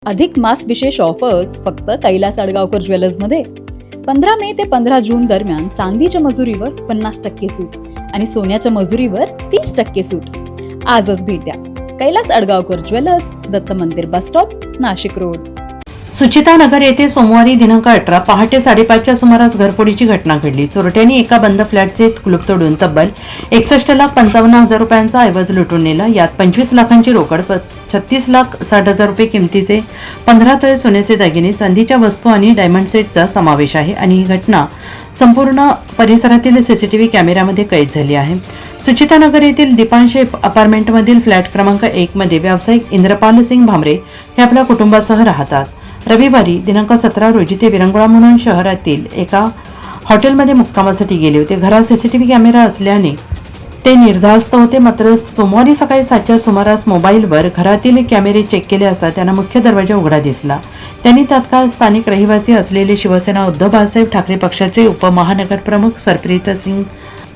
अधिक मास विशेष ऑफर्स फक्त कैलास अडगावकर ज्वेलर्समध्ये. 15 मे ते 15 जून दरम्यान चांदीच्या मजुरीवर 50% सूट आणि सोन्याच्या मजुरीवर 30% सूट. आजच भेट द्या Kailas अडगावकर jewellers, Datta Mandir bus stop, Nashik road. Suchita Nagar येथे सोमवारी दिनांक 18 पहाटे 5:30च्या सुमारास घरफोडीची घटना घडली. चोरट्यांनी एका बंद फ्लॅटचे कुलूप तोडून तब्बल 61,55,000 रुपयांचा ऐवज लुटून नेला. यात 25 लाखांची रोकड, 36,60,000 रुपये किमतीचे 15 तोळे सोन्याचे दागिने, चांदीच्या वस्तू आणि डायमंड सेटचा समावेश आहे आणि ही घटना संपूर्ण परिसरातील सीसीटीव्ही कॅमेऱ्यामध्ये कैद झाली आहे. सुचिता नगर येथील दीपांशे अपार्टमेंटमधील फ्लॅट क्रमांक 1 मध्ये व्यावसायिक इंद्रपाल सिंग भामरे हे आपल्या कुटुंबासह राहतात. रविवारी दिनांक 17 रोजी ते विरंगुळा म्हणून शहरातील एका हॉटेलमध्ये मुक्कामासाठी गेले होते. घरात सीसीटीव्ही कॅमेरा असल्याने ते निर्धास्त होते. मात्र सोमवारी सकाळी 7च्या सुमारास मोबाईलवर घरातील कॅमेरे चेक केले असता त्यांना मुख्य दरवाजा उघडा दिसला. त्यांनी तात्काळ स्थानिक रहिवासी असलेले शिवसेना उद्धव बाळासाहेब ठाकरे पक्षाचे उपमहानगर प्रमुख सरप्रीत सिंग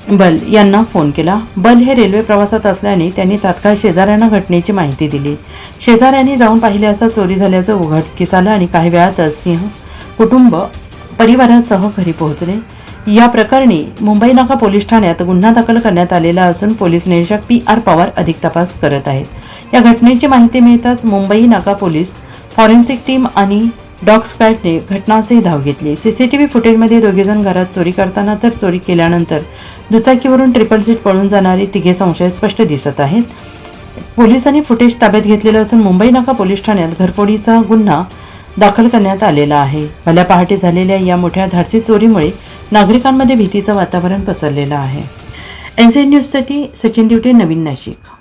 बल यांना फोन केला. बल हे रेल्वे प्रवासात असल्याने त्यांनी तात्काळ शेजाऱ्यांना घटनेची माहिती दिली. शेजाऱ्यांनी जाऊन पाहिले असता चोरी झाल्याचं उघडकीस आलं आणि काही वेळातच सिंह कुटुंब परिवारासह घरी पोहोचले. या प्रकरणी मुंबई नाका पोलीस ठाण्यात गुन्हा दाखल करण्यात आलेला असून पोलीस निरीक्षक PR पवार अधिक तपास करत आहेत. या घटनेची माहिती मिळताच मुंबई नाका पोलीस फॉरेन्सिक टीम आणि डॉग स्क्वॅडने घटनास्थळी धाव घेतली. सीसीटीव्ही फुटेजमध्ये दोघेजण घरात चोरी करताना तर चोरी केल्यानंतर दुचाकीवरून ट्रिपल सीट पळून जाणारे तिघे संशय स्पष्ट दिसत आहेत. पोलिसांनी फुटेज ताब्यात घेतलेलं असून मुंबई नाका पोलीस ठाण्यात घरफोडीचा गुन्हा दाखल करण्यात आलेला आहे. भल्या पहाटे झालेल्या या मोठ्या धाडसी चोरीमुळे नागरिकांमध्ये भीतीचं वातावरण पसरलेलं आहे. NCN न्यूजसाठी सचिन दिवटे, नवीन नाशिक.